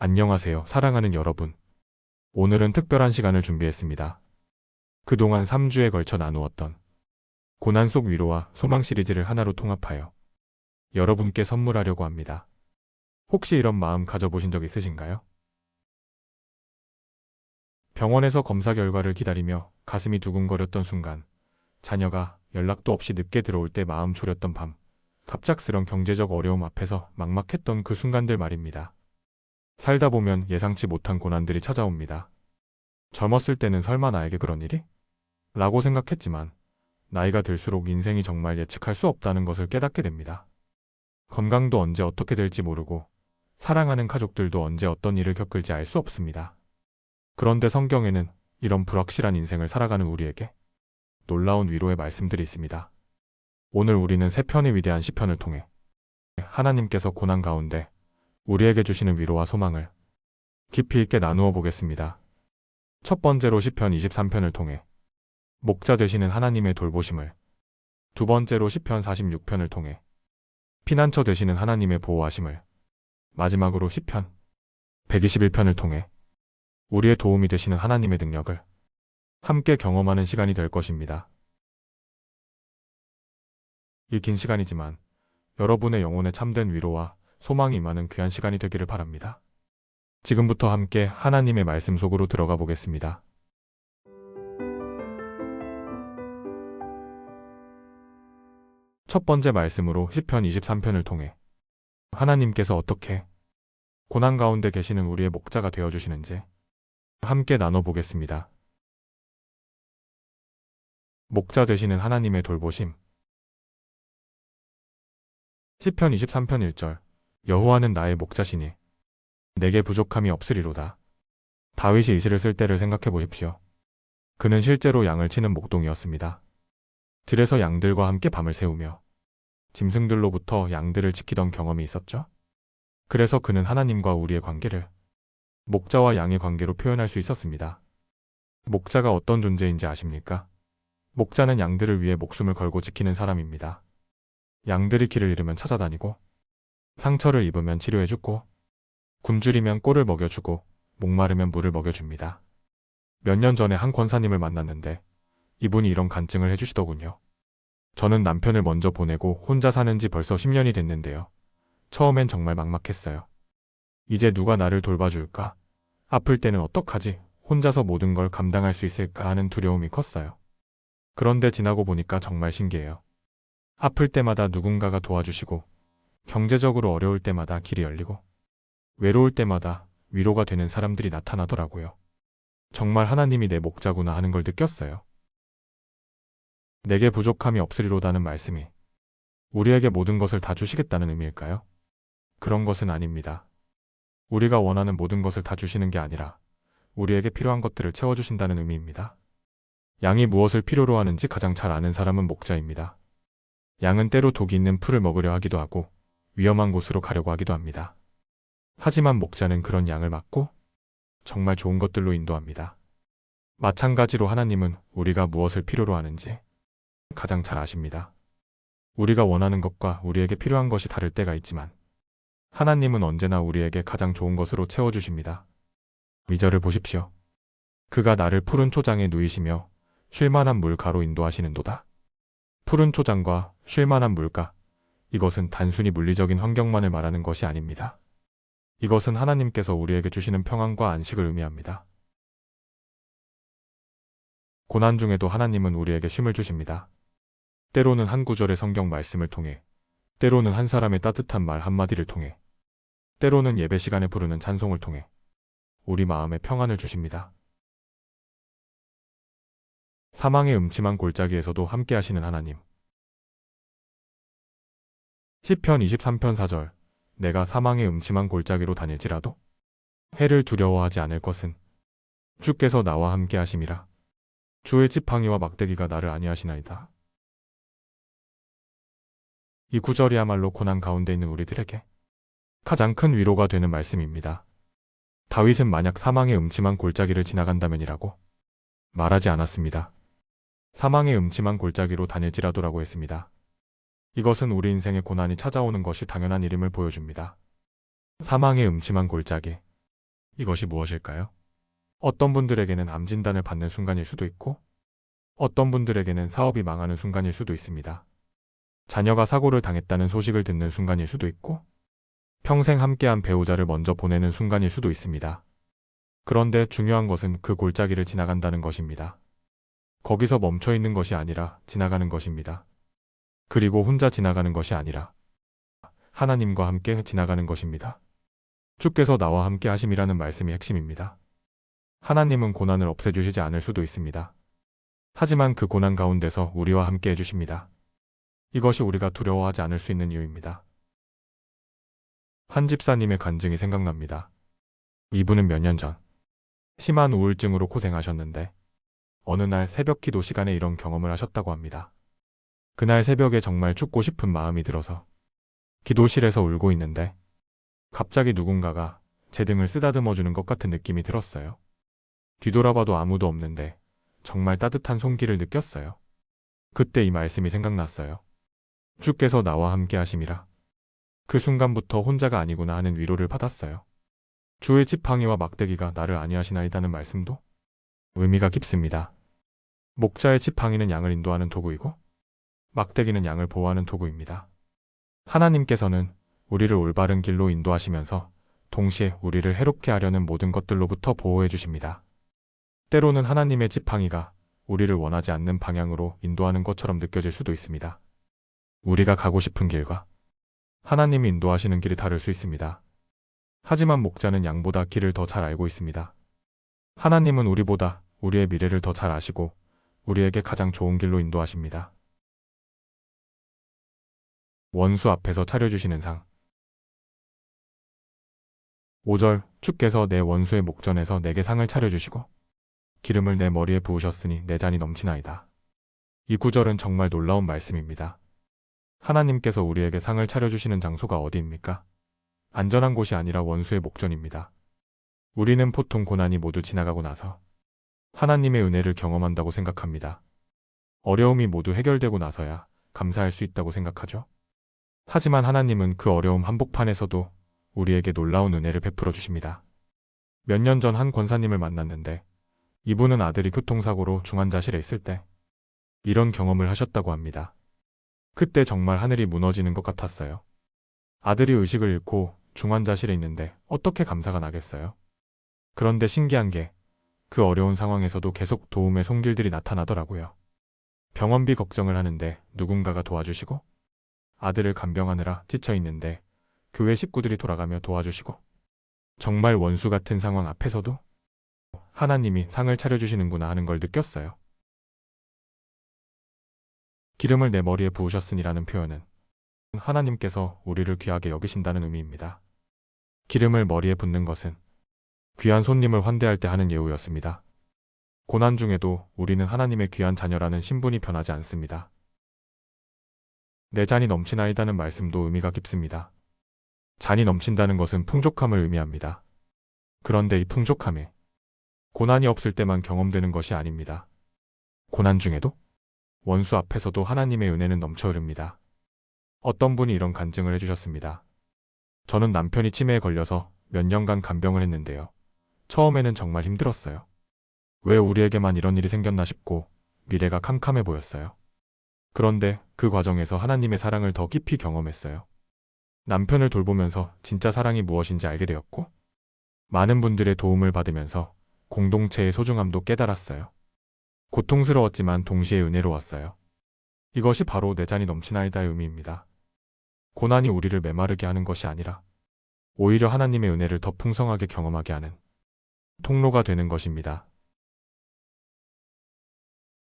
안녕하세요, 사랑하는 여러분. 오늘은 특별한 시간을 준비했습니다. 그동안 3주에 걸쳐 나누었던 고난 속 위로와 소망 시리즈를 하나로 통합하여 여러분께 선물하려고 합니다. 혹시 이런 마음 가져보신 적 있으신가요? 병원에서 검사 결과를 기다리며 가슴이 두근거렸던 순간, 자녀가 연락도 없이 늦게 들어올 때 마음 졸였던 밤, 갑작스런 경제적 어려움 앞에서 막막했던 그 순간들 말입니다. 살다 보면 예상치 못한 고난들이 찾아옵니다. 젊었을 때는 설마 나에게 그런 일이? 라고 생각했지만 나이가 들수록 인생이 정말 예측할 수 없다는 것을 깨닫게 됩니다. 건강도 언제 어떻게 될지 모르고 사랑하는 가족들도 언제 어떤 일을 겪을지 알 수 없습니다. 그런데 성경에는 이런 불확실한 인생을 살아가는 우리에게 놀라운 위로의 말씀들이 있습니다. 오늘 우리는 세 편의 위대한 시편을 통해 하나님께서 고난 가운데 우리에게 주시는 위로와 소망을 깊이 있게 나누어 보겠습니다. 첫 번째로 시편 23편을 통해 목자 되시는 하나님의 돌보심을, 두 번째로 시편 46편을 통해 피난처 되시는 하나님의 보호하심을, 마지막으로 시편 121편을 통해 우리의 도움이 되시는 하나님의 능력을 함께 경험하는 시간이 될 것입니다. 이 긴 시간이지만 여러분의 영혼에 참된 위로와 소망이 임하는 귀한 시간이 되기를 바랍니다. 지금부터 함께 하나님의 말씀 속으로 들어가 보겠습니다. 첫 번째 말씀으로 시편 23편을 통해 하나님께서 어떻게 고난 가운데 계시는 우리의 목자가 되어주시는지 함께 나눠보겠습니다. 목자 되시는 하나님의 돌보심. 시편 23편 1절. 여호와는 나의 목자시니 내게 부족함이 없으리로다. 다윗이 이 시를 쓸 때를 생각해 보십시오. 그는 실제로 양을 치는 목동이었습니다. 들에서 양들과 함께 밤을 새우며 짐승들로부터 양들을 지키던 경험이 있었죠. 그래서 그는 하나님과 우리의 관계를 목자와 양의 관계로 표현할 수 있었습니다. 목자가 어떤 존재인지 아십니까? 목자는 양들을 위해 목숨을 걸고 지키는 사람입니다. 양들이 길을 잃으면 찾아다니고, 상처를 입으면 치료해주고, 굶주리면 꼴을 먹여주고, 목마르면 물을 먹여줍니다. 몇 년 전에 한 권사님을 만났는데 이분이 이런 간증을 해주시더군요. 저는 남편을 먼저 보내고 혼자 사는 지 벌써 10년이 됐는데요. 처음엔 정말 막막했어요. 이제 누가 나를 돌봐줄까? 아플 때는 어떡하지? 혼자서 모든 걸 감당할 수 있을까 하는 두려움이 컸어요. 그런데 지나고 보니까 정말 신기해요. 아플 때마다 누군가가 도와주시고, 경제적으로 어려울 때마다 길이 열리고, 외로울 때마다 위로가 되는 사람들이 나타나더라고요. 정말 하나님이 내 목자구나 하는 걸 느꼈어요. 내게 부족함이 없으리로다는 말씀이 우리에게 모든 것을 다 주시겠다는 의미일까요? 그런 것은 아닙니다. 우리가 원하는 모든 것을 다 주시는 게 아니라 우리에게 필요한 것들을 채워주신다는 의미입니다. 양이 무엇을 필요로 하는지 가장 잘 아는 사람은 목자입니다. 양은 때로 독이 있는 풀을 먹으려 하기도 하고 위험한 곳으로 가려고 하기도 합니다. 하지만 목자는 그런 양을 막고 정말 좋은 것들로 인도합니다. 마찬가지로 하나님은 우리가 무엇을 필요로 하는지 가장 잘 아십니다. 우리가 원하는 것과 우리에게 필요한 것이 다를 때가 있지만 하나님은 언제나 우리에게 가장 좋은 것으로 채워주십니다. 2절을 보십시오. 그가 나를 푸른 초장에 누이시며 쉴만한 물가로 인도하시는도다. 푸른 초장과 쉴만한 물가, 이것은 단순히 물리적인 환경만을 말하는 것이 아닙니다. 이것은 하나님께서 우리에게 주시는 평안과 안식을 의미합니다. 고난 중에도 하나님은 우리에게 쉼을 주십니다. 때로는 한 구절의 성경 말씀을 통해, 때로는 한 사람의 따뜻한 말 한마디를 통해, 때로는 예배 시간에 부르는 찬송을 통해 우리 마음에 평안을 주십니다. 사망의 음침한 골짜기에서도 함께 하시는 하나님. 시편 23편 4절. 내가 사망의 음침한 골짜기로 다닐지라도 해를 두려워하지 않을 것은 주께서 나와 함께 하심이라. 주의 지팡이와 막대기가 나를 안위하시나이다. 이 구절이야말로 고난 가운데 있는 우리들에게 가장 큰 위로가 되는 말씀입니다. 다윗은 만약 사망의 음침한 골짜기를 지나간다면이라고 말하지 않았습니다. 사망의 음침한 골짜기로 다닐지라도라고 했습니다. 이것은 우리 인생의 고난이 찾아오는 것이 당연한 일임을 보여줍니다. 사망의 음침한 골짜기. 이것이 무엇일까요? 어떤 분들에게는 암 진단을 받는 순간일 수도 있고, 어떤 분들에게는 사업이 망하는 순간일 수도 있습니다. 자녀가 사고를 당했다는 소식을 듣는 순간일 수도 있고, 평생 함께한 배우자를 먼저 보내는 순간일 수도 있습니다. 그런데 중요한 것은 그 골짜기를 지나간다는 것입니다. 거기서 멈춰 있는 것이 아니라 지나가는 것입니다. 그리고 혼자 지나가는 것이 아니라 하나님과 함께 지나가는 것입니다. 주께서 나와 함께 하심이라는 말씀이 핵심입니다. 하나님은 고난을 없애주시지 않을 수도 있습니다. 하지만 그 고난 가운데서 우리와 함께 해주십니다. 이것이 우리가 두려워하지 않을 수 있는 이유입니다. 한 집사님의 간증이 생각납니다. 이분은 몇 년 전 심한 우울증으로 고생하셨는데 어느 날 새벽 기도 시간에 이런 경험을 하셨다고 합니다. 그날 새벽에 정말 죽고 싶은 마음이 들어서 기도실에서 울고 있는데 갑자기 누군가가 제 등을 쓰다듬어 주는 것 같은 느낌이 들었어요. 뒤돌아봐도 아무도 없는데 정말 따뜻한 손길을 느꼈어요. 그때 이 말씀이 생각났어요. 주께서 나와 함께 하심이라. 그 순간부터 혼자가 아니구나 하는 위로를 받았어요. 주의 지팡이와 막대기가 나를 안위하시나이다는 말씀도 의미가 깊습니다. 목자의 지팡이는 양을 인도하는 도구이고 막대기는 양을 보호하는 도구입니다. 하나님께서는 우리를 올바른 길로 인도하시면서 동시에 우리를 해롭게 하려는 모든 것들로부터 보호해 주십니다. 때로는 하나님의 지팡이가 우리를 원하지 않는 방향으로 인도하는 것처럼 느껴질 수도 있습니다. 우리가 가고 싶은 길과 하나님이 인도하시는 길이 다를 수 있습니다. 하지만 목자는 양보다 길을 더 잘 알고 있습니다. 하나님은 우리보다 우리의 미래를 더 잘 아시고 우리에게 가장 좋은 길로 인도하십니다. 원수 앞에서 차려주시는 상. 5절 주께서 내 원수의 목전에서 내게 상을 차려주시고 기름을 내 머리에 부으셨으니 내 잔이 넘치나이다. 이 구절은 정말 놀라운 말씀입니다. 하나님께서 우리에게 상을 차려주시는 장소가 어디입니까? 안전한 곳이 아니라 원수의 목전입니다. 우리는 보통 고난이 모두 지나가고 나서 하나님의 은혜를 경험한다고 생각합니다. 어려움이 모두 해결되고 나서야 감사할 수 있다고 생각하죠. 하지만 하나님은 그 어려움 한복판에서도 우리에게 놀라운 은혜를 베풀어 주십니다. 몇 년 전 한 권사님을 만났는데 이분은 아들이 교통사고로 중환자실에 있을 때 이런 경험을 하셨다고 합니다. 그때 정말 하늘이 무너지는 것 같았어요. 아들이 의식을 잃고 중환자실에 있는데 어떻게 감사가 나겠어요? 그런데 신기한 게 그 어려운 상황에서도 계속 도움의 손길들이 나타나더라고요. 병원비 걱정을 하는데 누군가가 도와주시고 아들을 간병하느라 지쳐 있는데 교회 식구들이 돌아가며 도와주시고 정말 원수 같은 상황 앞에서도 하나님이 상을 차려주시는구나 하는 걸 느꼈어요. 기름을 내 머리에 부으셨으니라는 표현은 하나님께서 우리를 귀하게 여기신다는 의미입니다. 기름을 머리에 붓는 것은 귀한 손님을 환대할 때 하는 예우였습니다. 고난 중에도 우리는 하나님의 귀한 자녀라는 신분이 변하지 않습니다. 내 잔이 넘치나이다는 말씀도 의미가 깊습니다. 잔이 넘친다는 것은 풍족함을 의미합니다. 그런데 이 풍족함에 고난이 없을 때만 경험되는 것이 아닙니다. 고난 중에도 원수 앞에서도 하나님의 은혜는 넘쳐 흐릅니다. 어떤 분이 이런 간증을 해주셨습니다. 저는 남편이 치매에 걸려서 몇 년간 간병을 했는데요. 처음에는 정말 힘들었어요. 왜 우리에게만 이런 일이 생겼나 싶고 미래가 캄캄해 보였어요. 그런데 그 과정에서 하나님의 사랑을 더 깊이 경험했어요. 남편을 돌보면서 진짜 사랑이 무엇인지 알게 되었고 많은 분들의 도움을 받으면서 공동체의 소중함도 깨달았어요. 고통스러웠지만 동시에 은혜로웠어요. 이것이 바로 내 잔이 넘치나이다의 의미입니다. 고난이 우리를 메마르게 하는 것이 아니라 오히려 하나님의 은혜를 더 풍성하게 경험하게 하는 통로가 되는 것입니다.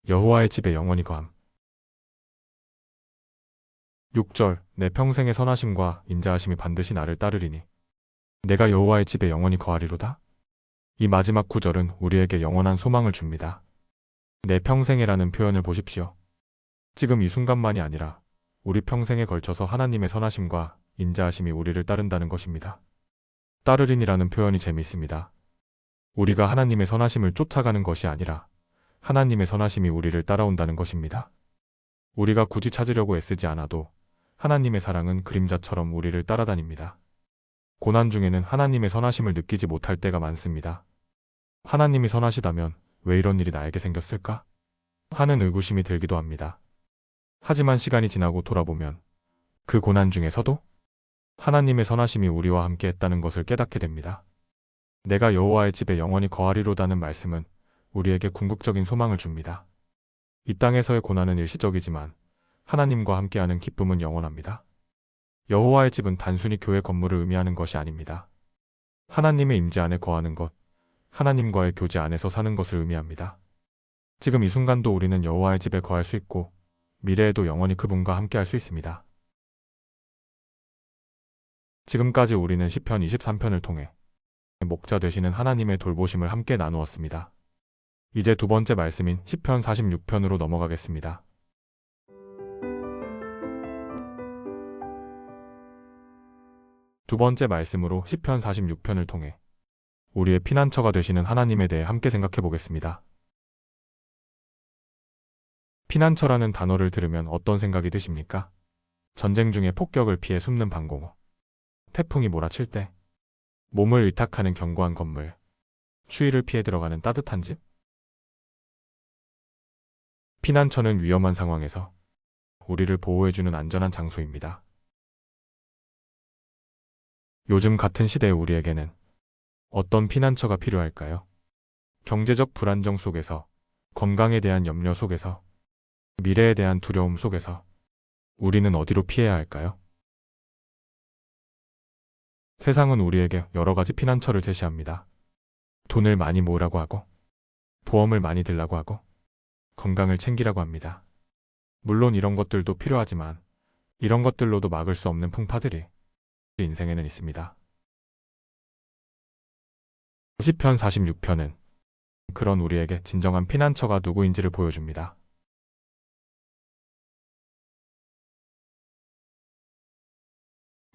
여호와의 집에 영원히 거함. 6절 내 평생의 선하심과 인자하심이 반드시 나를 따르리니 내가 여호와의 집에 영원히 거하리로다. 이 마지막 구절은 우리에게 영원한 소망을 줍니다. 내 평생에라는 표현을 보십시오. 지금 이 순간만이 아니라 우리 평생에 걸쳐서 하나님의 선하심과 인자하심이 우리를 따른다는 것입니다. 따르린이라는 표현이 재미있습니다. 우리가 하나님의 선하심을 쫓아가는 것이 아니라 하나님의 선하심이 우리를 따라온다는 것입니다. 우리가 굳이 찾으려고 애쓰지 않아도 하나님의 사랑은 그림자처럼 우리를 따라다닙니다. 고난 중에는 하나님의 선하심을 느끼지 못할 때가 많습니다. 하나님이 선하시다면 왜 이런 일이 나에게 생겼을까? 하는 의구심이 들기도 합니다. 하지만 시간이 지나고 돌아보면 그 고난 중에서도 하나님의 선하심이 우리와 함께 했다는 것을 깨닫게 됩니다. 내가 여호와의 집에 영원히 거하리로다는 말씀은 우리에게 궁극적인 소망을 줍니다. 이 땅에서의 고난은 일시적이지만 하나님과 함께하는 기쁨은 영원합니다. 여호와의 집은 단순히 교회 건물을 의미하는 것이 아닙니다. 하나님의 임재 안에 거하는 것, 하나님과의 교제 안에서 사는 것을 의미합니다. 지금 이 순간도 우리는 여호와의 집에 거할 수 있고 미래에도 영원히 그분과 함께할 수 있습니다. 지금까지 우리는 시편 23편을 통해 목자 되시는 하나님의 돌보심을 함께 나누었습니다. 이제 두 번째 말씀인 시편 46편으로 넘어가겠습니다. 두 번째 말씀으로 시편 46편을 통해 우리의 피난처가 되시는 하나님에 대해 함께 생각해 보겠습니다. 피난처라는 단어를 들으면 어떤 생각이 드십니까? 전쟁 중에 폭격을 피해 숨는 방공호, 태풍이 몰아칠 때 몸을 의탁하는 견고한 건물, 추위를 피해 들어가는 따뜻한 집? 피난처는 위험한 상황에서 우리를 보호해주는 안전한 장소입니다. 요즘 같은 시대의 우리에게는 어떤 피난처가 필요할까요? 경제적 불안정 속에서, 건강에 대한 염려 속에서, 미래에 대한 두려움 속에서 우리는 어디로 피해야 할까요? 세상은 우리에게 여러 가지 피난처를 제시합니다. 돈을 많이 모으라고 하고, 보험을 많이 들라고 하고, 건강을 챙기라고 합니다. 물론 이런 것들도 필요하지만 이런 것들로도 막을 수 없는 풍파들이 인생에는 있습니다. 시편 46편은 그런 우리에게 진정한 피난처가 누구인지를 보여줍니다.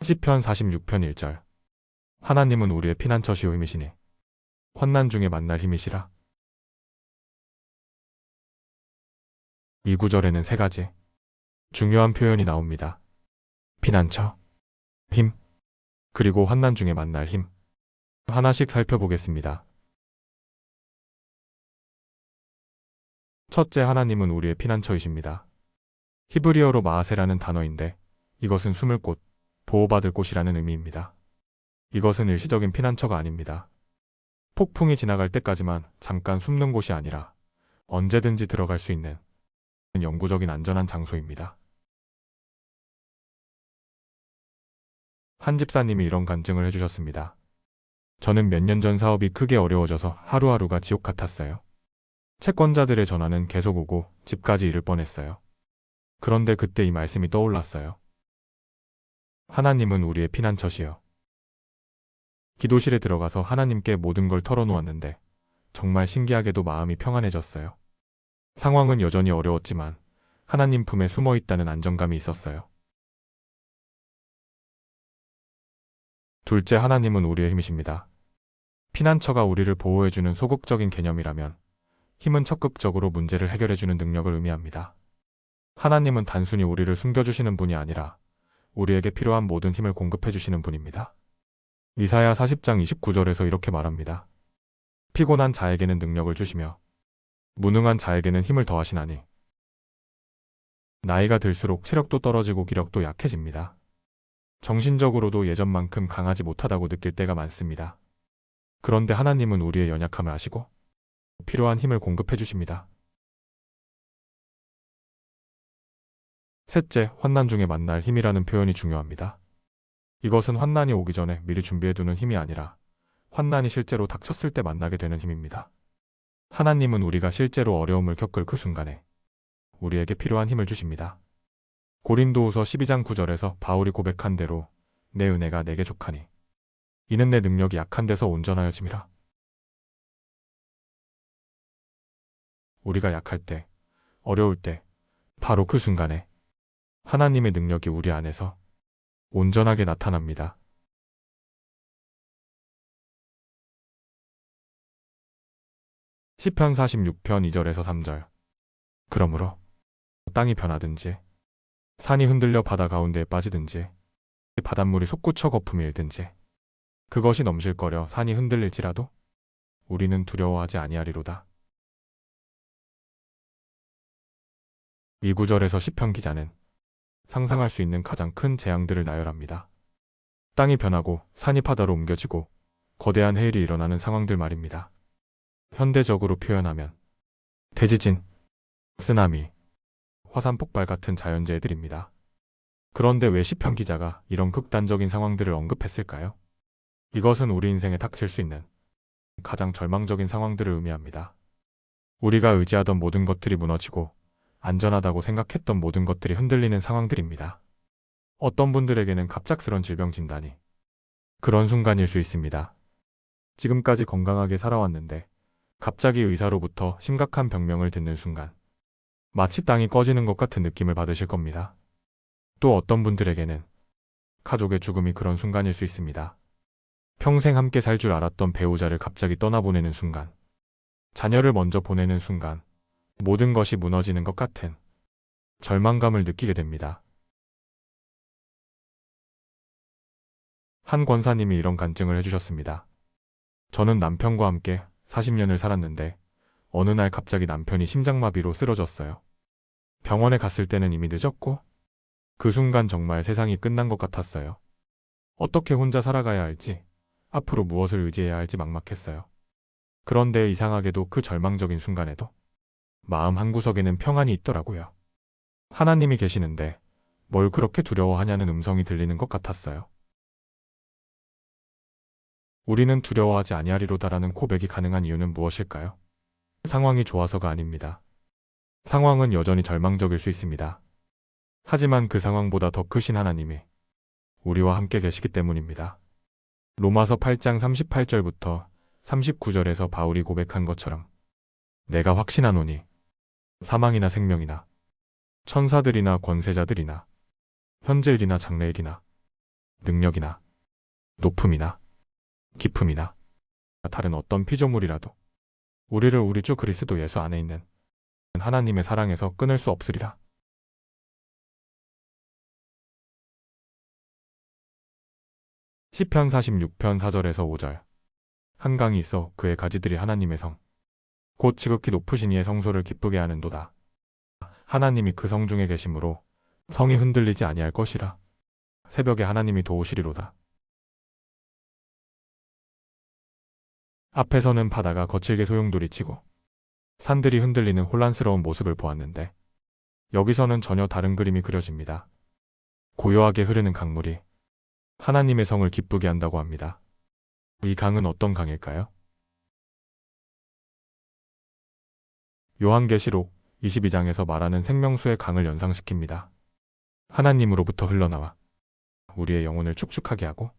시편 46편 1절 하나님은 우리의 피난처시오 힘이시니 환난 중에 만날 힘이시라. 이 구절에는 세 가지 중요한 표현이 나옵니다. 피난처, 힘, 그리고 환난 중에 만날 힘. 하나씩 살펴보겠습니다. 첫째, 하나님은 우리의 피난처이십니다. 히브리어로 마하세라는 단어인데 이것은 숨을 곳, 보호받을 곳이라는 의미입니다. 이것은 일시적인 피난처가 아닙니다. 폭풍이 지나갈 때까지만 잠깐 숨는 곳이 아니라 언제든지 들어갈 수 있는 영구적인 안전한 장소입니다. 한 집사님이 이런 간증을 해주셨습니다. 저는 몇 년 전 사업이 크게 어려워져서 하루하루가 지옥 같았어요. 채권자들의 전화는 계속 오고 집까지 잃을 뻔했어요. 그런데 그때 이 말씀이 떠올랐어요. 하나님은 우리의 피난처시여. 기도실에 들어가서 하나님께 모든 걸 털어놓았는데 정말 신기하게도 마음이 평안해졌어요. 상황은 여전히 어려웠지만 하나님 품에 숨어 있다는 안정감이 있었어요. 둘째, 하나님은 우리의 힘이십니다. 피난처가 우리를 보호해주는 소극적인 개념이라면 힘은 적극적으로 문제를 해결해주는 능력을 의미합니다. 하나님은 단순히 우리를 숨겨주시는 분이 아니라 우리에게 필요한 모든 힘을 공급해주시는 분입니다. 이사야 40장 29절에서 이렇게 말합니다. 피곤한 자에게는 능력을 주시며 무능한 자에게는 힘을 더하시나니 나이가 들수록 체력도 떨어지고 기력도 약해집니다. 정신적으로도 예전만큼 강하지 못하다고 느낄 때가 많습니다. 그런데 하나님은 우리의 연약함을 아시고 필요한 힘을 공급해 주십니다. 셋째, 환난 중에 만날 힘이라는 표현이 중요합니다. 이것은 환난이 오기 전에 미리 준비해두는 힘이 아니라 환난이 실제로 닥쳤을 때 만나게 되는 힘입니다. 하나님은 우리가 실제로 어려움을 겪을 그 순간에 우리에게 필요한 힘을 주십니다. 고린도후서 12장 9절에서 바울이 고백한 대로 내 은혜가 내게 족하니 이는 내 능력이 약한 데서 온전하여짐이라. 우리가 약할 때, 어려울 때, 바로 그 순간에 하나님의 능력이 우리 안에서 온전하게 나타납니다. 시편 46편 2절에서 3절 그러므로 땅이 변하든지 산이 흔들려 바다 가운데에 빠지든지 바닷물이 솟구쳐 거품이 일든지 그것이 넘실거려 산이 흔들릴지라도 우리는 두려워하지 아니하리로다. 이 구절에서 시편 기자는 상상할 수 있는 가장 큰 재앙들을 나열합니다. 땅이 변하고 산이 바다로 옮겨지고 거대한 해일이 일어나는 상황들 말입니다. 현대적으로 표현하면 대지진, 쓰나미, 화산 폭발 같은 자연재해들입니다. 그런데 왜 시편 기자가 이런 극단적인 상황들을 언급했을까요? 이것은 우리 인생에 닥칠 수 있는 가장 절망적인 상황들을 의미합니다. 우리가 의지하던 모든 것들이 무너지고 안전하다고 생각했던 모든 것들이 흔들리는 상황들입니다. 어떤 분들에게는 갑작스런 질병 진단이 그런 순간일 수 있습니다. 지금까지 건강하게 살아왔는데 갑자기 의사로부터 심각한 병명을 듣는 순간 마치 땅이 꺼지는 것 같은 느낌을 받으실 겁니다. 또 어떤 분들에게는 가족의 죽음이 그런 순간일 수 있습니다. 평생 함께 살 줄 알았던 배우자를 갑자기 떠나보내는 순간, 자녀를 먼저 보내는 순간, 모든 것이 무너지는 것 같은 절망감을 느끼게 됩니다. 한 권사님이 이런 간증을 해주셨습니다. 저는 남편과 함께 40년을 살았는데 어느 날 갑자기 남편이 심장마비로 쓰러졌어요. 병원에 갔을 때는 이미 늦었고 그 순간 정말 세상이 끝난 것 같았어요. 어떻게 혼자 살아가야 할지, 앞으로 무엇을 의지해야 할지 막막했어요. 그런데 이상하게도 그 절망적인 순간에도 마음 한구석에는 평안이 있더라고요. 하나님이 계시는데 뭘 그렇게 두려워하냐는 음성이 들리는 것 같았어요. 우리는 두려워하지 아니하리로다라는 고백이 가능한 이유는 무엇일까요? 상황이 좋아서가 아닙니다. 상황은 여전히 절망적일 수 있습니다. 하지만 그 상황보다 더 크신 하나님이 우리와 함께 계시기 때문입니다. 로마서 8장 38절부터 39절에서 바울이 고백한 것처럼 내가 확신하노니 사망이나 생명이나 천사들이나 권세자들이나 현재일이나 장래일이나 능력이나 높음이나 깊음이나 다른 어떤 피조물이라도 우리를 우리 주 그리스도 예수 안에 있는 하나님의 사랑에서 끊을 수 없으리라. 시편 46편 4절에서 5절 한강이 있어 그의 가지들이 하나님의 성 곧 지극히 높으신 이의 성소를 기쁘게 하는도다. 하나님이 그 성 중에 계심으로 성이 흔들리지 아니할 것이라. 새벽에 하나님이 도우시리로다. 앞에서는 바다가 거칠게 소용돌이치고 산들이 흔들리는 혼란스러운 모습을 보았는데 여기서는 전혀 다른 그림이 그려집니다. 고요하게 흐르는 강물이 하나님의 성을 기쁘게 한다고 합니다. 이 강은 어떤 강일까요? 요한계시록 22장에서 말하는 생명수의 강을 연상시킵니다. 하나님으로부터 흘러나와 우리의 영혼을 축축하게 하고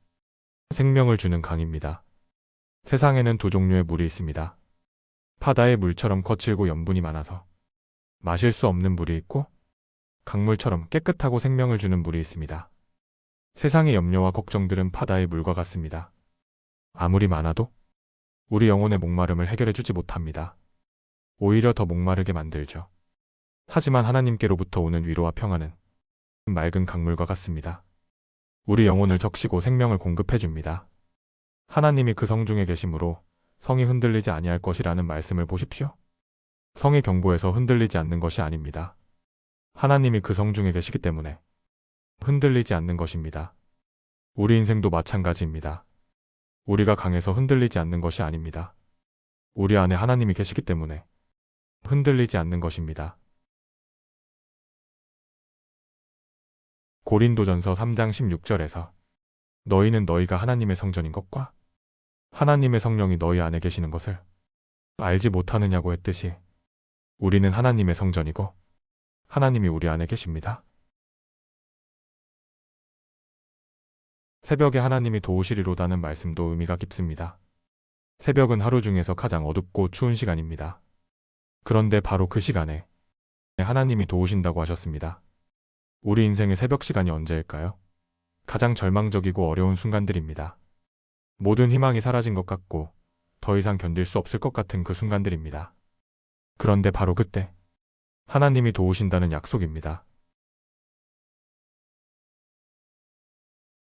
생명을 주는 강입니다. 세상에는 두 종류의 물이 있습니다. 바다의 물처럼 거칠고 염분이 많아서 마실 수 없는 물이 있고 강물처럼 깨끗하고 생명을 주는 물이 있습니다. 세상의 염려와 걱정들은 바다의 물과 같습니다. 아무리 많아도 우리 영혼의 목마름을 해결해 주지 못합니다. 오히려 더 목마르게 만들죠. 하지만 하나님께로부터 오는 위로와 평안은 맑은 강물과 같습니다. 우리 영혼을 적시고 생명을 공급해 줍니다. 하나님이 그 성 중에 계심으로 성이 흔들리지 아니할 것이라는 말씀을 보십시오. 성이 경보해서 흔들리지 않는 것이 아닙니다. 하나님이 그 성 중에 계시기 때문에 흔들리지 않는 것입니다. 우리 인생도 마찬가지입니다. 우리가 강해서 흔들리지 않는 것이 아닙니다. 우리 안에 하나님이 계시기 때문에 흔들리지 않는 것입니다. 고린도전서 3장 16절에서 너희는 너희가 하나님의 성전인 것과 하나님의 성령이 너희 안에 계시는 것을 알지 못하느냐고 했듯이 우리는 하나님의 성전이고 하나님이 우리 안에 계십니다. 새벽에 하나님이 도우시리로다는 말씀도 의미가 깊습니다. 새벽은 하루 중에서 가장 어둡고 추운 시간입니다. 그런데 바로 그 시간에 하나님이 도우신다고 하셨습니다. 우리 인생의 새벽 시간이 언제일까요? 가장 절망적이고 어려운 순간들입니다. 모든 희망이 사라진 것 같고 더 이상 견딜 수 없을 것 같은 그 순간들입니다. 그런데 바로 그때 하나님이 도우신다는 약속입니다.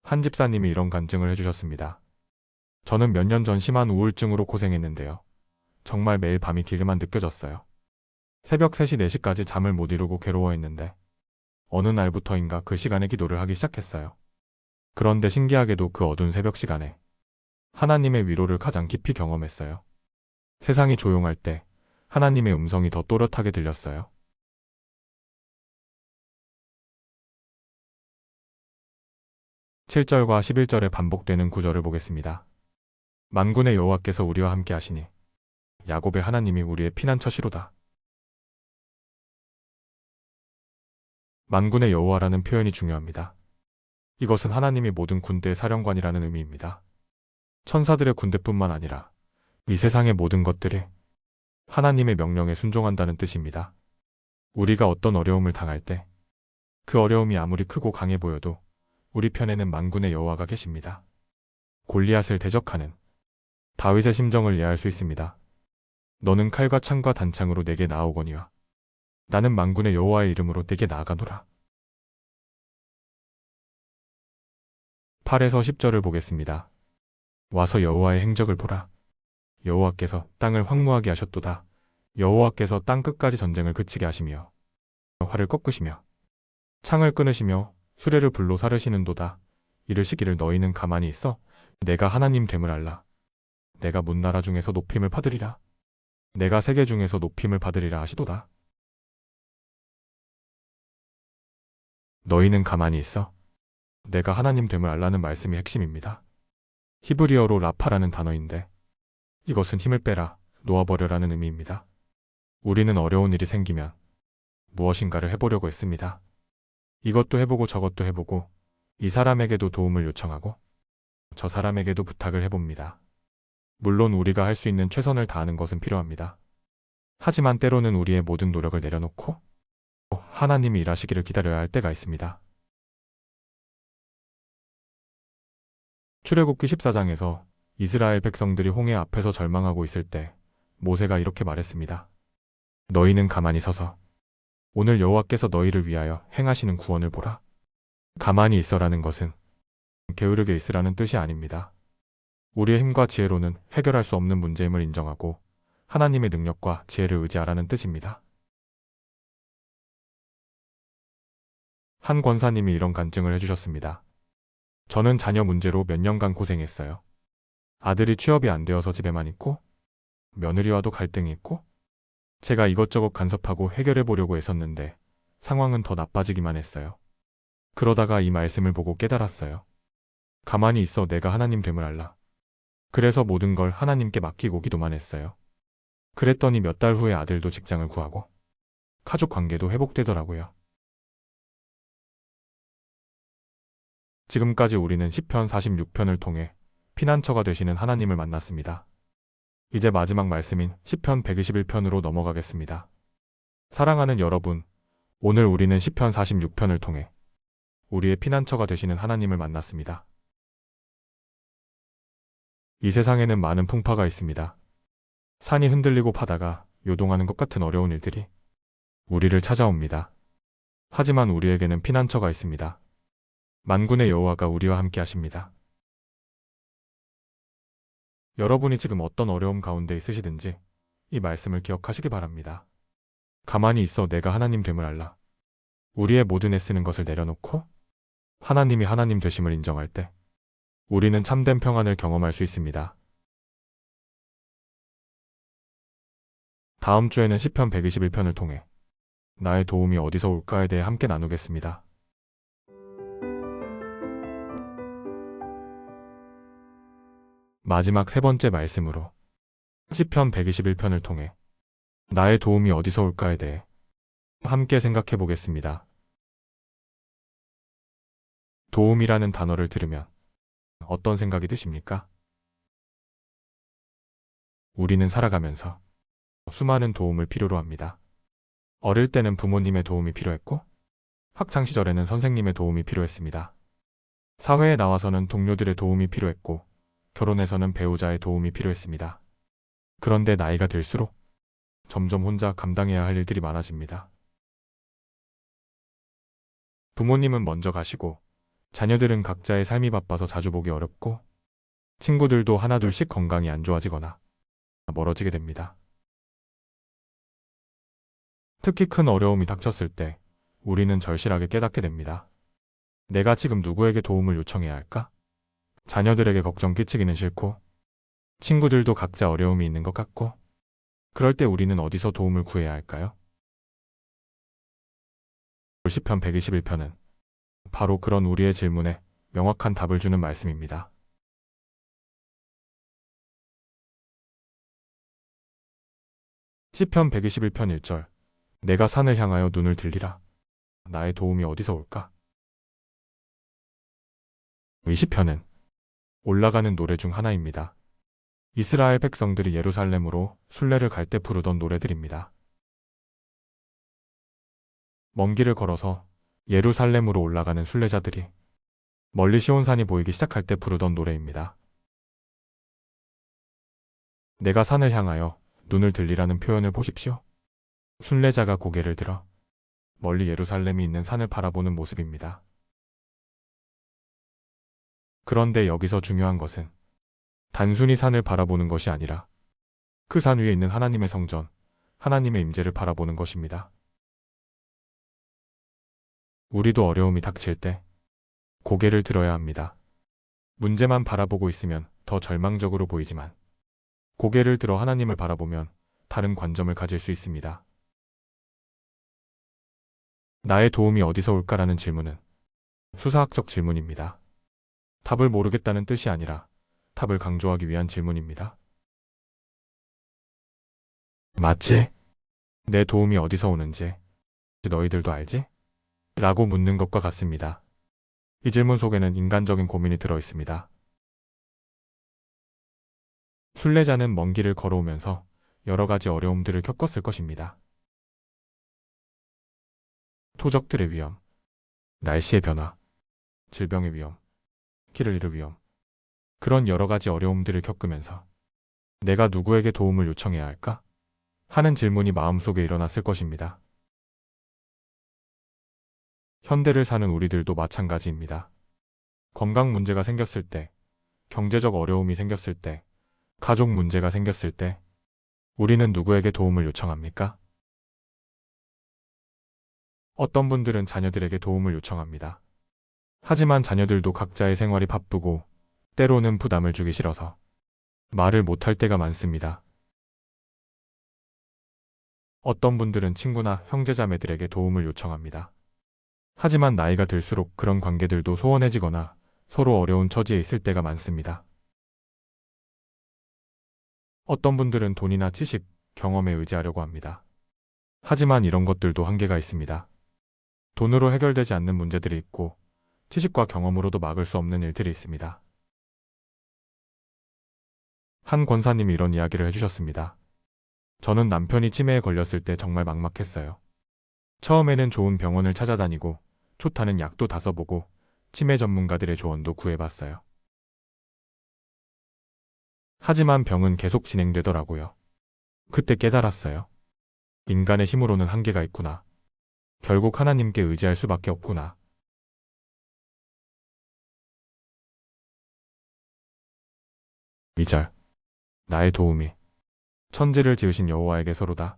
한 집사님이 이런 간증을 해주셨습니다. 저는 몇 년 전 심한 우울증으로 고생했는데요. 정말 매일 밤이 길게만 느껴졌어요. 새벽 3시, 4시까지 잠을 못 이루고 괴로워했는데 어느 날부터인가 그 시간에 기도를 하기 시작했어요. 그런데 신기하게도 그 어두운 새벽 시간에 하나님의 위로를 가장 깊이 경험했어요. 세상이 조용할 때 하나님의 음성이 더 또렷하게 들렸어요. 7절과 11절에 반복되는 구절을 보겠습니다. 만군의 여호와께서 우리와 함께 하시니 야곱의 하나님이 우리의 피난처시로다. 만군의 여호와라는 표현이 중요합니다. 이것은 하나님이 모든 군대의 사령관이라는 의미입니다. 천사들의 군대뿐만 아니라 이 세상의 모든 것들이 하나님의 명령에 순종한다는 뜻입니다. 우리가 어떤 어려움을 당할 때 그 어려움이 아무리 크고 강해 보여도 우리 편에는 만군의 여호와가 계십니다. 골리앗을 대적하는 다윗의 심정을 이해할 수 있습니다. 너는 칼과 창과 단창으로 내게 나아오거니와 나는 만군의 여호와의 이름으로 내게 나아가노라. 8에서 10절을 보겠습니다. 와서 여호와의 행적을 보라. 여호와께서 땅을 황무하게 하셨도다. 여호와께서 땅 끝까지 전쟁을 그치게 하시며 활을 꺾으시며 창을 끊으시며 수레를 불로 사르시는도다. 이르시기를 너희는 가만히 있어 내가 하나님 됨을 알라. 내가 문나라 중에서 높임을 받으리라. 내가 세계 중에서 높임을 받으리라 하시도다. 너희는 가만히 있어 내가 하나님 됨을 알라는 말씀이 핵심입니다. 히브리어로 라파라는 단어인데 이것은 힘을 빼라, 놓아버려라는 의미입니다. 우리는 어려운 일이 생기면 무엇인가를 해보려고 했습니다. 이것도 해보고 저것도 해보고 이 사람에게도 도움을 요청하고 저 사람에게도 부탁을 해봅니다. 물론 우리가 할 수 있는 최선을 다하는 것은 필요합니다. 하지만 때로는 우리의 모든 노력을 내려놓고 하나님이 일하시기를 기다려야 할 때가 있습니다. 출애굽기 14장에서 이스라엘 백성들이 홍해 앞에서 절망하고 있을 때 모세가 이렇게 말했습니다. 너희는 가만히 서서 오늘 여호와께서 너희를 위하여 행하시는 구원을 보라. 가만히 있어라는 것은 게으르게 있으라는 뜻이 아닙니다. 우리의 힘과 지혜로는 해결할 수 없는 문제임을 인정하고 하나님의 능력과 지혜를 의지하라는 뜻입니다. 한 권사님이 이런 간증을 해주셨습니다. 저는 자녀 문제로 몇 년간 고생했어요. 아들이 취업이 안 되어서 집에만 있고 며느리와도 갈등이 있고 제가 이것저것 간섭하고 해결해 보려고 했었는데 상황은 더 나빠지기만 했어요. 그러다가 이 말씀을 보고 깨달았어요. 가만히 있어 내가 하나님 됨을 알라. 그래서 모든 걸 하나님께 맡기고 기도만 했어요. 그랬더니 몇 달 후에 아들도 직장을 구하고 가족 관계도 회복되더라고요. 지금까지 우리는 시편 46편을 통해 피난처가 되시는 하나님을 만났습니다. 이제 마지막 말씀인 시편 121편으로 넘어가겠습니다. 사랑하는 여러분, 오늘 우리는 시편 46편을 통해 우리의 피난처가 되시는 하나님을 만났습니다. 이 세상에는 많은 풍파가 있습니다. 산이 흔들리고 바다가 요동하는 것 같은 어려운 일들이 우리를 찾아옵니다. 하지만 우리에게는 피난처가 있습니다. 만군의 여호와가 우리와 함께 하십니다. 여러분이 지금 어떤 어려움 가운데 있으시든지 이 말씀을 기억하시기 바랍니다. 가만히 있어 내가 하나님 됨을 알라. 우리의 모든 애쓰는 것을 내려놓고 하나님이 하나님 되심을 인정할 때 우리는 참된 평안을 경험할 수 있습니다. 다음 주에는 시편 121편을 통해 나의 도움이 어디서 올까에 대해 함께 나누겠습니다. 마지막 세 번째 말씀으로 시편 121편을 통해 나의 도움이 어디서 올까에 대해 함께 생각해 보겠습니다. 도움이라는 단어를 들으면 어떤 생각이 드십니까? 우리는 살아가면서 수많은 도움을 필요로 합니다. 어릴 때는 부모님의 도움이 필요했고 학창시절에는 선생님의 도움이 필요했습니다. 사회에 나와서는 동료들의 도움이 필요했고 결혼해서는 배우자의 도움이 필요했습니다. 그런데 나이가 들수록 점점 혼자 감당해야 할 일들이 많아집니다. 부모님은 먼저 가시고 자녀들은 각자의 삶이 바빠서 자주 보기 어렵고 친구들도 하나둘씩 건강이 안 좋아지거나 멀어지게 됩니다. 특히 큰 어려움이 닥쳤을 때 우리는 절실하게 깨닫게 됩니다. 내가 지금 누구에게 도움을 요청해야 할까? 자녀들에게 걱정 끼치기는 싫고, 친구들도 각자 어려움이 있는 것 같고, 그럴 때 우리는 어디서 도움을 구해야 할까요? 시편 121편은 바로 그런 우리의 질문에 명확한 답을 주는 말씀입니다. 시편 121편 1절. 내가 산을 향하여 눈을 들리라. 나의 도움이 어디서 올까? 이 시편은 올라가는 노래 중 하나입니다. 이스라엘 백성들이 예루살렘으로 순례를 갈 때 부르던 노래들입니다. 먼 길을 걸어서 예루살렘으로 올라가는 순례자들이 멀리 시온산이 보이기 시작할 때 부르던 노래입니다. 내가 산을 향하여 눈을 들리라는 표현을 보십시오. 순례자가 고개를 들어 멀리 예루살렘이 있는 산을 바라보는 모습입니다. 그런데 여기서 중요한 것은 단순히 산을 바라보는 것이 아니라 그 산 위에 있는 하나님의 성전, 하나님의 임재를 바라보는 것입니다. 우리도 어려움이 닥칠 때 고개를 들어야 합니다. 문제만 바라보고 있으면 더 절망적으로 보이지만 고개를 들어 하나님을 바라보면 다른 관점을 가질 수 있습니다. 나의 도움이 어디서 올까라는 질문은 수사학적 질문입니다. 답을 모르겠다는 뜻이 아니라 답을 강조하기 위한 질문입니다. 맞지? 내 도움이 어디서 오는지 너희들도 알지? 라고 묻는 것과 같습니다. 이 질문 속에는 인간적인 고민이 들어 있습니다. 순례자는 먼 길을 걸어오면서 여러 가지 어려움들을 겪었을 것입니다. 토적들의 위험, 날씨의 변화, 질병의 위험, 길을 잃을 위험, 그런 여러 가지 어려움들을 겪으면서 내가 누구에게 도움을 요청해야 할까? 하는 질문이 마음속에 일어났을 것입니다. 현대를 사는 우리들도 마찬가지입니다. 건강 문제가 생겼을 때, 경제적 어려움이 생겼을 때, 가족 문제가 생겼을 때, 우리는 누구에게 도움을 요청합니까? 어떤 분들은 자녀들에게 도움을 요청합니다. 하지만 자녀들도 각자의 생활이 바쁘고 때로는 부담을 주기 싫어서 말을 못할 때가 많습니다. 어떤 분들은 친구나 형제자매들에게 도움을 요청합니다. 하지만 나이가 들수록 그런 관계들도 소원해지거나 서로 어려운 처지에 있을 때가 많습니다. 어떤 분들은 돈이나 지식, 경험에 의지하려고 합니다. 하지만 이런 것들도 한계가 있습니다. 돈으로 해결되지 않는 문제들이 있고 지식과 경험으로도 막을 수 없는 일들이 있습니다. 한 권사님이 이런 이야기를 해주셨습니다. 저는 남편이 치매에 걸렸을 때 정말 막막했어요. 처음에는 좋은 병원을 찾아다니고 좋다는 약도 다 써보고 치매 전문가들의 조언도 구해봤어요. 하지만 병은 계속 진행되더라고요. 그때 깨달았어요. 인간의 힘으로는 한계가 있구나. 결국 하나님께 의지할 수밖에 없구나. 이 절 나의 도움이 천지를 지으신 여호와에게서로다.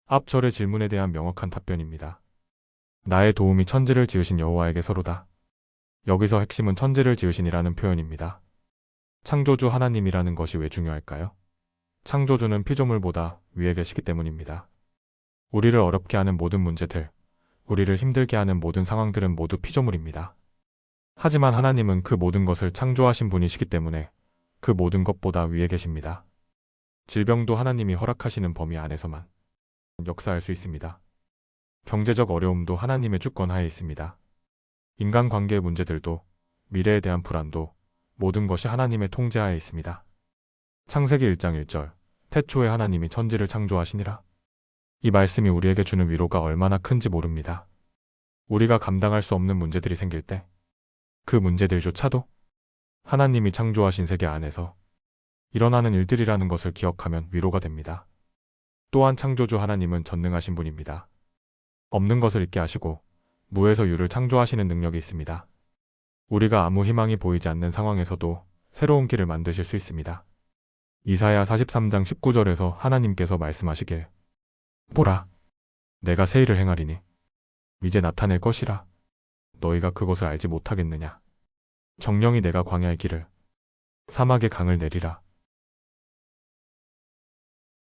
앞 절의 질문에 대한 명확한 답변입니다. 나의 도움이 천지를 지으신 여호와에게서로다. 여기서 핵심은 천지를 지으신이라는 표현입니다. 창조주 하나님이라는 것이 왜 중요할까요? 창조주는 피조물보다 위에 계시기 때문입니다. 우리를 어렵게 하는 모든 문제들, 우리를 힘들게 하는 모든 상황들은 모두 피조물입니다. 하지만 하나님은 그 모든 것을 창조하신 분이시기 때문에 그 모든 것보다 위에 계십니다. 질병도 하나님이 허락하시는 범위 안에서만 역사할 수 있습니다. 경제적 어려움도 하나님의 주권 하에 있습니다. 인간관계의 문제들도 미래에 대한 불안도 모든 것이 하나님의 통제하에 있습니다. 창세기 1장 1절 태초에 하나님이 천지를 창조하시니라. 이 말씀이 우리에게 주는 위로가 얼마나 큰지 모릅니다. 우리가 감당할 수 없는 문제들이 생길 때 그 문제들조차도 하나님이 창조하신 세계 안에서 일어나는 일들이라는 것을 기억하면 위로가 됩니다. 또한 창조주 하나님은 전능하신 분입니다. 없는 것을 있게 하시고 무에서 유를 창조하시는 능력이 있습니다. 우리가 아무 희망이 보이지 않는 상황에서도 새로운 길을 만드실 수 있습니다. 이사야 43장 19절에서 하나님께서 말씀하시길 보라, 내가 새 일을 행하리니 이제 나타낼 것이라. 너희가 그것을 알지 못하겠느냐. 정령이 내가 광야의 길을 사막의 강을 내리라.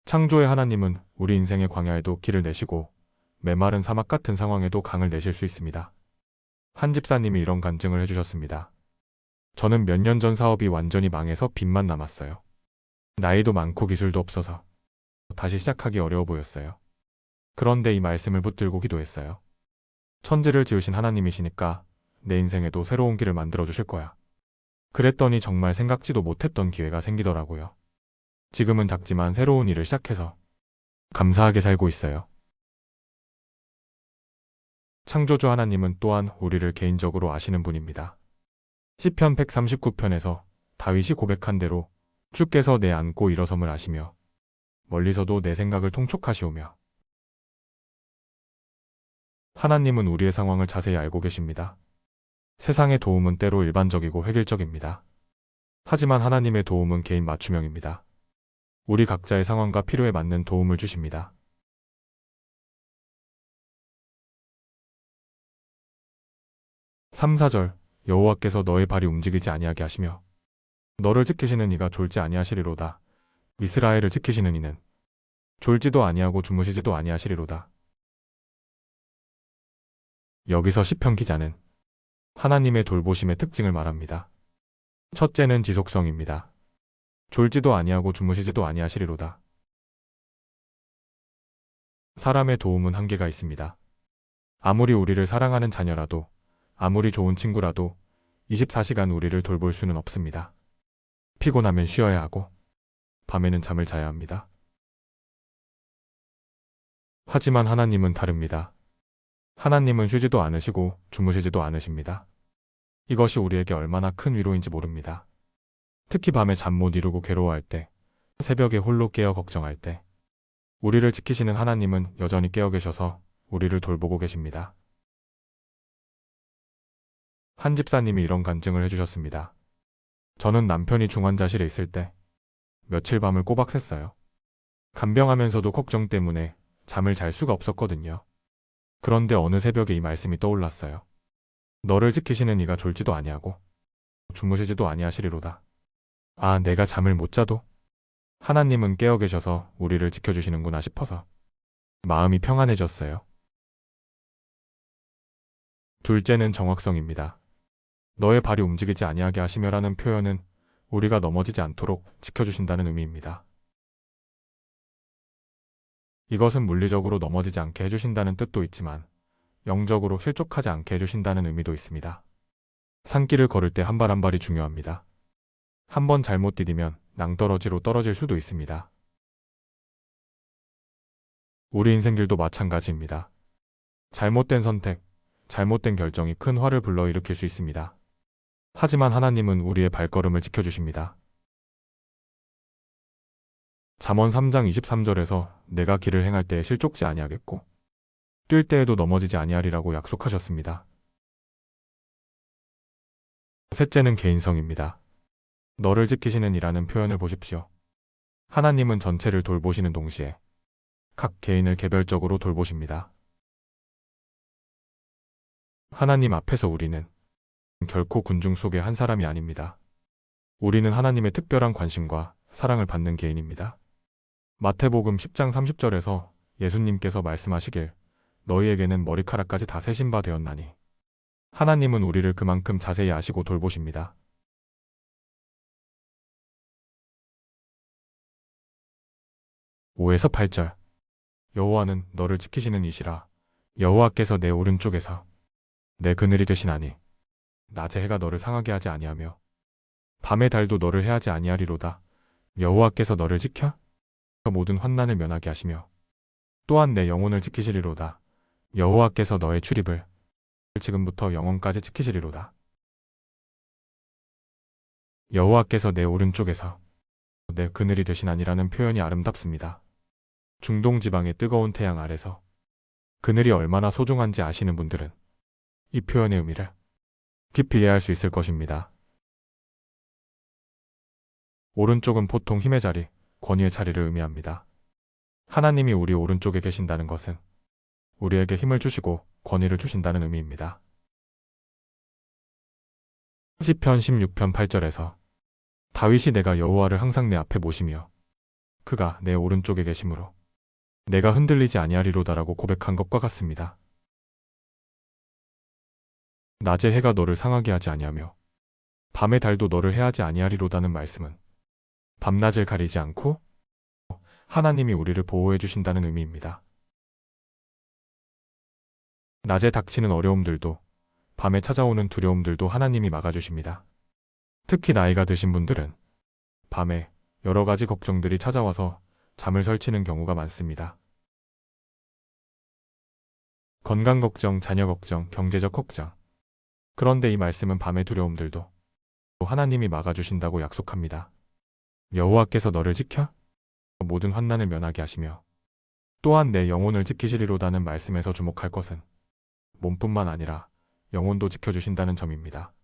창조의 하나님은 우리 인생의 광야에도 길을 내시고 메마른 사막 같은 상황에도 강을 내실 수 있습니다. 한 집사님이 이런 간증을 해주셨습니다. 저는 몇 년 전 사업이 완전히 망해서 빚만 남았어요. 나이도 많고 기술도 없어서 다시 시작하기 어려워 보였어요. 그런데 이 말씀을 붙들고 기도했어요. 천지를 지으신 하나님이시니까 내 인생에도 새로운 길을 만들어 주실 거야. 그랬더니 정말 생각지도 못했던 기회가 생기더라고요. 지금은 작지만 새로운 일을 시작해서 감사하게 살고 있어요. 창조주 하나님은 또한 우리를 개인적으로 아시는 분입니다. 시편 139편에서 다윗이 고백한 대로 주께서 내 앉고 일어섬을 아시며 멀리서도 내 생각을 통촉하시오며. 하나님은 우리의 상황을 자세히 알고 계십니다. 세상의 도움은 때로 일반적이고 획일적입니다. 하지만 하나님의 도움은 개인 맞춤형입니다. 우리 각자의 상황과 필요에 맞는 도움을 주십니다. 3, 4절 여호와께서 너의 발이 움직이지 아니하게 하시며 너를 지키시는 이가 졸지 아니하시리로다. 이스라엘을 지키시는 이는 졸지도 아니하고 주무시지도 아니하시리로다. 여기서 시편 기자는 하나님의 돌보심의 특징을 말합니다. 첫째는 지속성입니다. 졸지도 아니하고 주무시지도 아니하시리로다. 사람의 도움은 한계가 있습니다. 아무리 우리를 사랑하는 자녀라도, 아무리 좋은 친구라도 24시간 우리를 돌볼 수는 없습니다. 피곤하면 쉬어야 하고 밤에는 잠을 자야 합니다. 하지만 하나님은 다릅니다. 하나님은 쉬지도 않으시고 주무시지도 않으십니다. 이것이 우리에게 얼마나 큰 위로인지 모릅니다. 특히 밤에 잠 못 이루고 괴로워할 때, 새벽에 홀로 깨어 걱정할 때, 우리를 지키시는 하나님은 여전히 깨어 계셔서 우리를 돌보고 계십니다. 한 집사님이 이런 간증을 해주셨습니다. 저는 남편이 중환자실에 있을 때 며칠 밤을 꼬박 샜어요. 간병하면서도 걱정 때문에 잠을 잘 수가 없었거든요. 그런데 어느 새벽에 이 말씀이 떠올랐어요. 너를 지키시는 이가 졸지도 아니하고 주무시지도 아니하시리로다. 아, 내가 잠을 못 자도 하나님은 깨어 계셔서 우리를 지켜주시는구나 싶어서 마음이 평안해졌어요. 둘째는 정확성입니다. 너의 발이 움직이지 아니하게 하시며라는 표현은 우리가 넘어지지 않도록 지켜주신다는 의미입니다. 이것은 물리적으로 넘어지지 않게 해주신다는 뜻도 있지만 영적으로 실족하지 않게 해주신다는 의미도 있습니다. 산길을 걸을 때 한 발 한 발이 중요합니다. 한 번 잘못 디디면 낭떠러지로 떨어질 수도 있습니다. 우리 인생길도 마찬가지입니다. 잘못된 선택, 잘못된 결정이 큰 화를 불러일으킬 수 있습니다. 하지만 하나님은 우리의 발걸음을 지켜주십니다. 잠언 3장 23절에서 내가 길을 행할 때에 실족지 아니하겠고 뛸 때에도 넘어지지 아니하리라고 약속하셨습니다. 셋째는 개인성입니다. 너를 지키시는 이라는 표현을 보십시오. 하나님은 전체를 돌보시는 동시에 각 개인을 개별적으로 돌보십니다. 하나님 앞에서 우리는 결코 군중 속의 한 사람이 아닙니다. 우리는 하나님의 특별한 관심과 사랑을 받는 개인입니다. 마태복음 10장 30절에서 예수님께서 말씀하시길 너희에게는 머리카락까지 다 세신 바 되었나니 하나님은 우리를 그만큼 자세히 아시고 돌보십니다. 5에서 8절 여호와는 너를 지키시는 이시라. 여호와께서 내 오른쪽에서 내 그늘이 되시나니 낮에 해가 너를 상하게 하지 아니하며 밤의 달도 너를 해하지 아니하리로다. 여호와께서 너를 지켜 모든 환난을 면하게 하시며 또한 내 영혼을 지키시리로다. 여호와께서 너의 출입을 지금부터 영원까지 지키시리로다. 여호와께서 내 오른쪽에서 내 그늘이 되시나니라는 표현이 아름답습니다. 중동 지방의 뜨거운 태양 아래서 그늘이 얼마나 소중한지 아시는 분들은 이 표현의 의미를 깊이 이해할 수 있을 것입니다. 오른쪽은 보통 힘의 자리, 권위의 자리를 의미합니다. 하나님이 우리 오른쪽에 계신다는 것은 우리에게 힘을 주시고 권위를 주신다는 의미입니다. 시편 16편 8절에서 다윗이 내가 여호와를 항상 내 앞에 모시며 그가 내 오른쪽에 계심으로 내가 흔들리지 아니하리로다라고 고백한 것과 같습니다. 낮의 해가 너를 상하게 하지 아니하며 밤의 달도 너를 해하지 아니하리로다는 말씀은 밤낮을 가리지 않고 하나님이 우리를 보호해 주신다는 의미입니다. 낮에 닥치는 어려움들도 밤에 찾아오는 두려움들도 하나님이 막아주십니다. 특히 나이가 드신 분들은 밤에 여러 가지 걱정들이 찾아와서 잠을 설치는 경우가 많습니다. 건강 걱정, 자녀 걱정, 경제적 걱정. 그런데 이 말씀은 밤의 두려움들도 하나님이 막아주신다고 약속합니다. 여호와께서 너를 지켜 모든 환난을 면하게 하시며 또한 내 영혼을 지키시리로다는 말씀에서 주목할 것은 몸뿐만 아니라 영혼도 지켜주신다는 점입니다.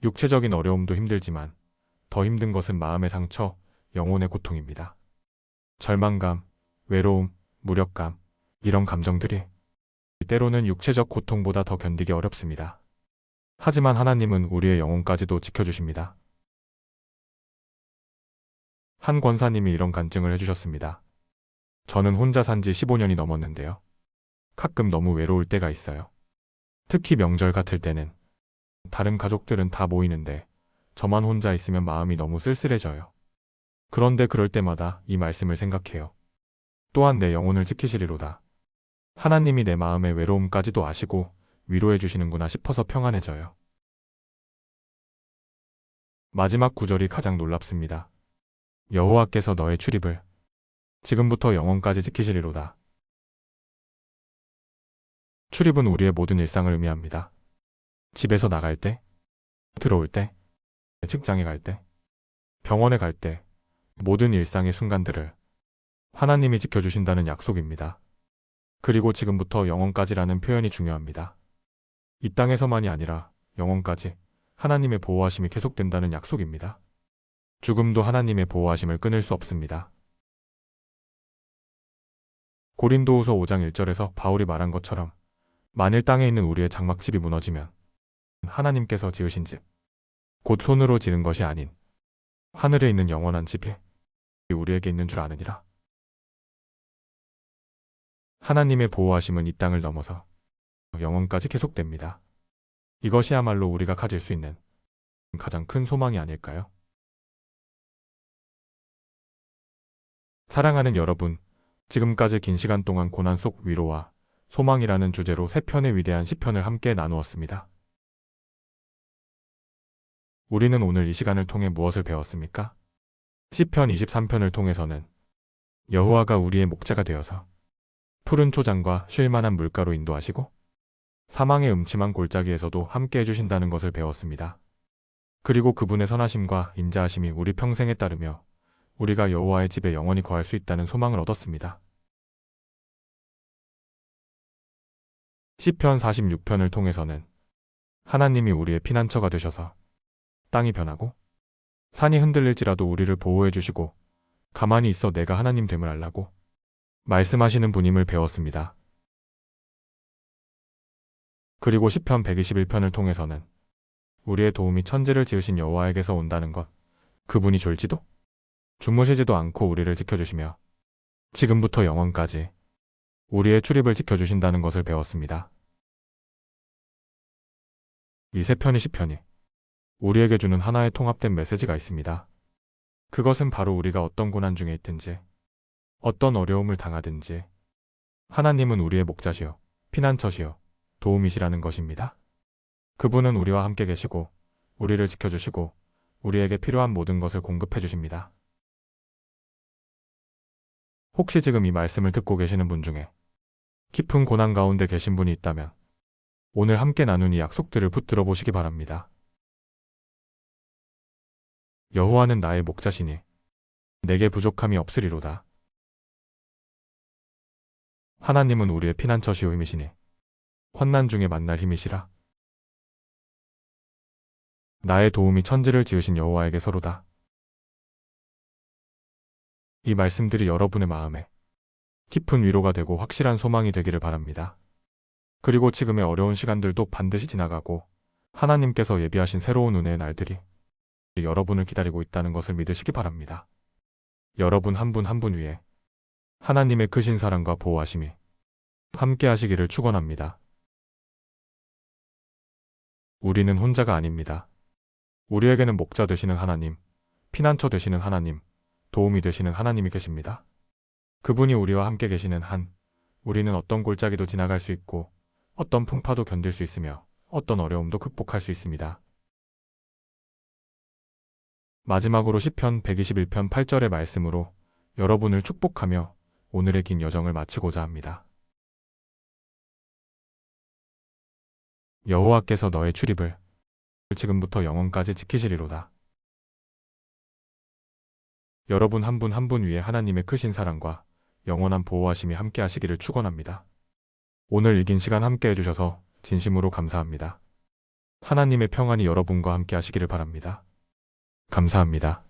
육체적인 어려움도 힘들지만 더 힘든 것은 마음의 상처, 영혼의 고통입니다. 절망감, 외로움, 무력감, 이런 감정들이 때로는 육체적 고통보다 더 견디기 어렵습니다. 하지만 하나님은 우리의 영혼까지도 지켜주십니다. 한 권사님이 이런 간증을 해주셨습니다. 저는 혼자 산 지 15년이 넘었는데요. 가끔 너무 외로울 때가 있어요. 특히 명절 같을 때는 다른 가족들은 다 모이는데 저만 혼자 있으면 마음이 너무 쓸쓸해져요. 그런데 그럴 때마다 이 말씀을 생각해요. 또한 내 영혼을 지키시리로다. 하나님이 내 마음의 외로움까지도 아시고 위로해 주시는구나 싶어서 평안해져요. 마지막 구절이 가장 놀랍습니다. 여호와께서 너의 출입을 지금부터 영원까지 지키시리로다. 출입은 우리의 모든 일상을 의미합니다. 집에서 나갈 때, 들어올 때, 직장에 갈 때, 병원에 갈 때, 모든 일상의 순간들을 하나님이 지켜주신다는 약속입니다. 그리고 지금부터 영원까지라는 표현이 중요합니다. 이 땅에서만이 아니라 영원까지 하나님의 보호하심이 계속된다는 약속입니다. 죽음도 하나님의 보호하심을 끊을 수 없습니다. 고린도후서 5장 1절에서 바울이 말한 것처럼 만일 땅에 있는 우리의 장막집이 무너지면 하나님께서 지으신 집, 곧 손으로 지은 것이 아닌 하늘에 있는 영원한 집이 우리에게 있는 줄 아느니라. 하나님의 보호하심은 이 땅을 넘어서 영원까지 계속됩니다. 이것이야말로 우리가 가질 수 있는 가장 큰 소망이 아닐까요? 사랑하는 여러분, 지금까지 긴 시간 동안 고난 속 위로와 소망이라는 주제로 3편의 위대한 시편을 함께 나누었습니다. 우리는 오늘 이 시간을 통해 무엇을 배웠습니까? 시편 23편을 통해서는 여호와가 우리의 목자가 되어서 푸른 초장과 쉴만한 물가로 인도하시고 사망의 음침한 골짜기에서도 함께 해주신다는 것을 배웠습니다. 그리고 그분의 선하심과 인자하심이 우리 평생에 따르며 우리가 여호와의 집에 영원히 거할 수 있다는 소망을 얻었습니다. 시편 46편을 통해서는 하나님이 우리의 피난처가 되셔서 땅이 변하고 산이 흔들릴지라도 우리를 보호해 주시고 가만히 있어 내가 하나님 됨을 알라고 말씀하시는 분임을 배웠습니다. 그리고 시편 121편을 통해서는 우리의 도움이 천지를 지으신 여호와에게서 온다는 것, 그분이 졸지도 주무시지도 않고 우리를 지켜주시며 지금부터 영원까지 우리의 출입을 지켜주신다는 것을 배웠습니다. 이 3편의 시편이 우리에게 주는 하나의 통합된 메시지가 있습니다. 그것은 바로 우리가 어떤 고난 중에 있든지 어떤 어려움을 당하든지 하나님은 우리의 목자시요 피난처시요 도움이시라는 것입니다. 그분은 우리와 함께 계시고 우리를 지켜주시고 우리에게 필요한 모든 것을 공급해 주십니다. 혹시 지금 이 말씀을 듣고 계시는 분 중에 깊은 고난 가운데 계신 분이 있다면 오늘 함께 나눈 이 약속들을 붙들어 보시기 바랍니다. 여호와는 나의 목자시니 내게 부족함이 없으리로다. 하나님은 우리의 피난처시오 힘이시니 환난 중에 만날 힘이시라. 나의 도움이 천지를 지으신 여호와에게 서로다. 이 말씀들이 여러분의 마음에 깊은 위로가 되고 확실한 소망이 되기를 바랍니다. 그리고 지금의 어려운 시간들도 반드시 지나가고 하나님께서 예비하신 새로운 은혜의 날들이 여러분을 기다리고 있다는 것을 믿으시기 바랍니다. 여러분 한 분 한 분 위에 하나님의 크신 사랑과 보호하심이 함께 하시기를 축원합니다. 우리는 혼자가 아닙니다. 우리에게는 목자 되시는 하나님, 피난처 되시는 하나님, 도움이 되시는 하나님이 계십니다. 그분이 우리와 함께 계시는 한 우리는 어떤 골짜기도 지나갈 수 있고 어떤 풍파도 견딜 수 있으며 어떤 어려움도 극복할 수 있습니다. 마지막으로 시편 121편 8절의 말씀으로 여러분을 축복하며 오늘의 긴 여정을 마치고자 합니다. 여호와께서 너의 출입을 지금부터 영원까지 지키시리로다. 여러분 한 분 한 분 위에 하나님의 크신 사랑과 영원한 보호하심이 함께 하시기를 축원합니다. 오늘 이 긴 시간 함께 해주셔서 진심으로 감사합니다. 하나님의 평안이 여러분과 함께 하시기를 바랍니다. 감사합니다.